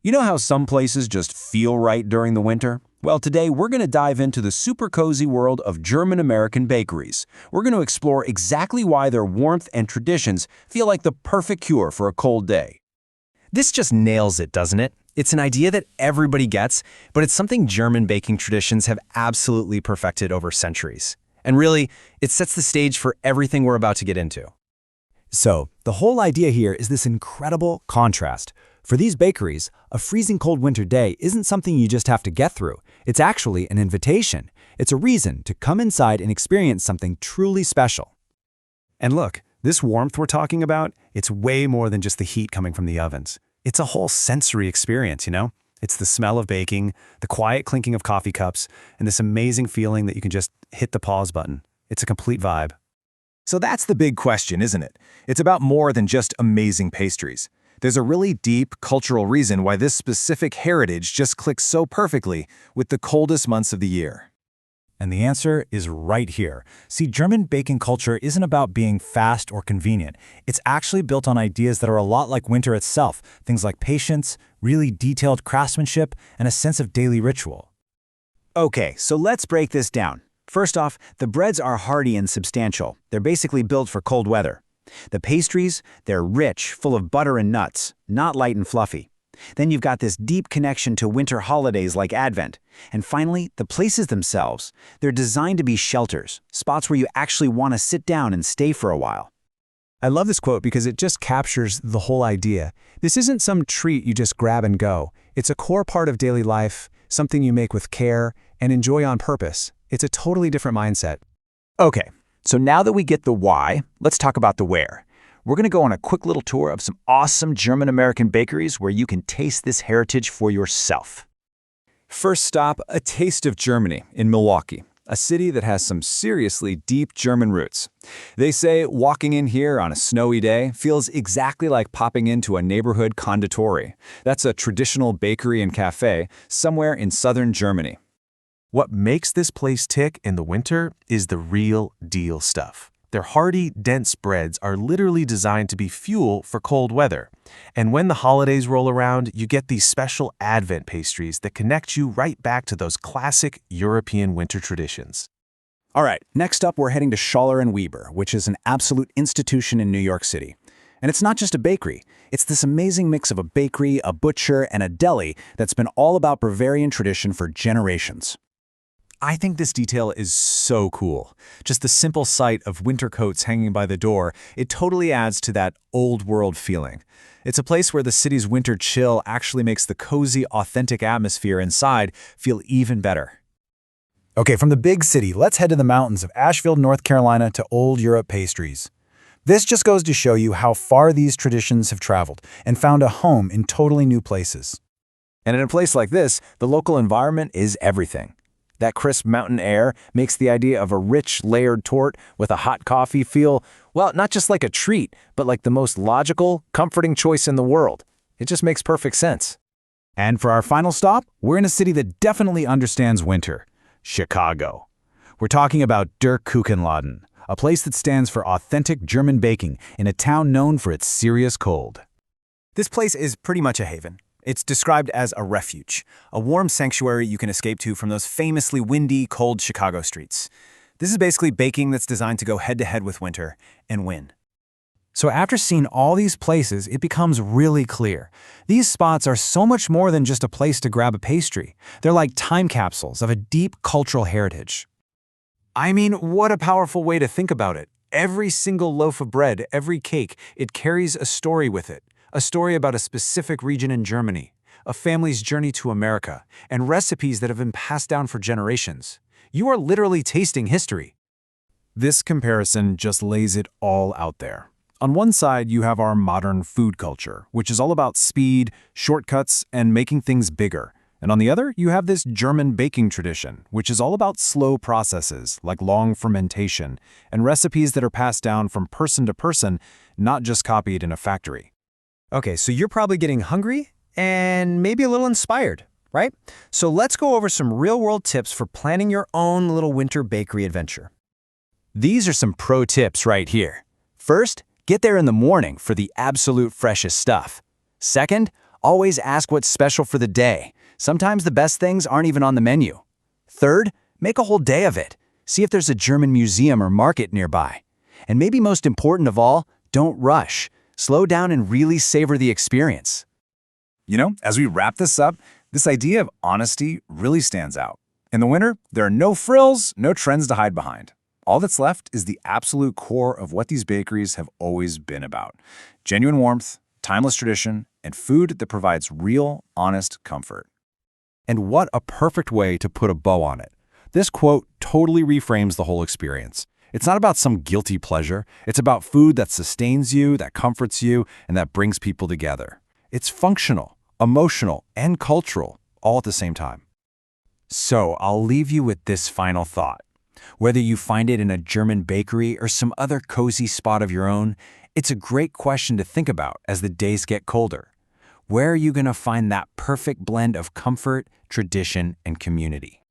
You know how some places just feel right during the winter? Well, today we're going to dive into the super cozy world of German American bakeries. We're going to explore exactly why their warmth and traditions feel like the perfect cure for a cold day. This just nails it, doesn't it? It's an idea that everybody gets, but it's something German baking traditions have absolutely perfected over centuries. And really, it sets the stage for everything we're about to get into. So, the whole idea here is this incredible contrast. For these bakeries, a freezing cold winter day isn't something you just have to get through. It's actually an invitation. It's a reason to come inside and experience something truly special. And look, this warmth we're talking about, it's way more than just the heat coming from the ovens. It's a whole sensory experience, you know? It's the smell of baking, the quiet clinking of coffee cups, and this amazing feeling that you can just hit the pause button. It's a complete vibe. So that's the big question, isn't it? It's about more than just amazing pastries. There's a really deep cultural reason why this specific heritage just clicks so perfectly with the coldest months of the year. And the answer is right here. See, German baking culture isn't about being fast or convenient. It's actually built on ideas that are a lot like winter itself, things like patience, really detailed craftsmanship, and a sense of daily ritual. Okay, so let's break this down. First off, the breads are hearty and substantial. They're basically built for cold weather. The pastries, they're rich, full of butter and nuts, not light and fluffy. Then you've got this deep connection to winter holidays like Advent. And finally, the places themselves. They're designed to be shelters, spots where you actually want to sit down and stay for a while. I love this quote because it just captures the whole idea. This isn't some treat you just grab and go. It's a core part of daily life, something you make with care and enjoy on purpose. It's a totally different mindset. Okay, so now that we get the why, let's talk about the where. We're going to go on a quick little tour of some awesome German-American bakeries where you can taste this heritage for yourself. First stop, a taste of Germany in Milwaukee, a city that has some seriously deep German roots. They say walking in here on a snowy day feels exactly like popping into a neighborhood conditori. That's a traditional bakery and cafe somewhere in southern Germany. What makes this place tick in the winter is the real deal stuff. Their hearty, dense breads are literally designed to be fuel for cold weather. And when the holidays roll around, you get these special Advent pastries that connect you right back to those classic European winter traditions. All right, next up we're heading to Schaller & Weber, which is an absolute institution in New York City. And it's not just a bakery. It's this amazing mix of a bakery, a butcher, and a deli that's been all about Bavarian tradition for generations. I think this detail is so cool. Just the simple sight of winter coats hanging by the door, it totally adds to that old world feeling. It's a place where the city's winter chill actually makes the cozy, authentic atmosphere inside feel even better. Okay, from the big city, let's head to the mountains of Asheville, North Carolina to Old Europe pastries. This just goes to show you how far these traditions have traveled and found a home in totally new places. And in a place like this, the local environment is everything. That crisp mountain air makes the idea of a rich, layered torte with a hot coffee feel, well, not just like a treat, but like the most logical, comforting choice in the world. It just makes perfect sense. And for our final stop, we're in a city that definitely understands winter, Chicago. We're talking about Der Kuchenladen, a place that stands for authentic German baking in a town known for its serious cold. This place is pretty much a haven. It's described as a refuge, a warm sanctuary you can escape to from those famously windy, cold Chicago streets. This is basically baking that's designed to go head-to-head with winter and win. So after seeing all these places, it becomes really clear. These spots are so much more than just a place to grab a pastry. They're like time capsules of a deep cultural heritage. I mean, what a powerful way to think about it. Every single loaf of bread, every cake, it carries a story with it. A story about a specific region in Germany, a family's journey to America, and recipes that have been passed down for generations. You are literally tasting history. This comparison just lays it all out there. On one side, you have our modern food culture, which is all about speed, shortcuts, and making things bigger. And on the other, you have this German baking tradition, which is all about slow processes, like long fermentation, and recipes that are passed down from person to person, not just copied in a factory. Okay, so you're probably getting hungry and maybe a little inspired, right? So let's go over some real-world tips for planning your own little winter bakery adventure. These are some pro tips right here. First, get there in the morning for the absolute freshest stuff. Second, Always ask what's special for the day. Sometimes the best things aren't even on the menu. Third, make a whole day of it. See if there's a German museum or market nearby. And maybe most important of all, don't rush. Slow down and really savor the experience. You know, as we wrap this up, this idea of honesty really stands out. In the winter, there are no frills, no trends to hide behind. All that's left is the absolute core of what these bakeries have always been about: genuine warmth, timeless tradition, and food that provides real, honest comfort. And what a perfect way to put a bow on it. This quote totally reframes the whole experience. It's not about some guilty pleasure. It's about food that sustains you, that comforts you, and that brings people together. It's functional, emotional, and cultural, all at the same time. So I'll leave you with this final thought. Whether you find it in a German bakery or some other cozy spot of your own, it's a great question to think about as the days get colder. Where are you going to find that perfect blend of comfort, tradition, and community?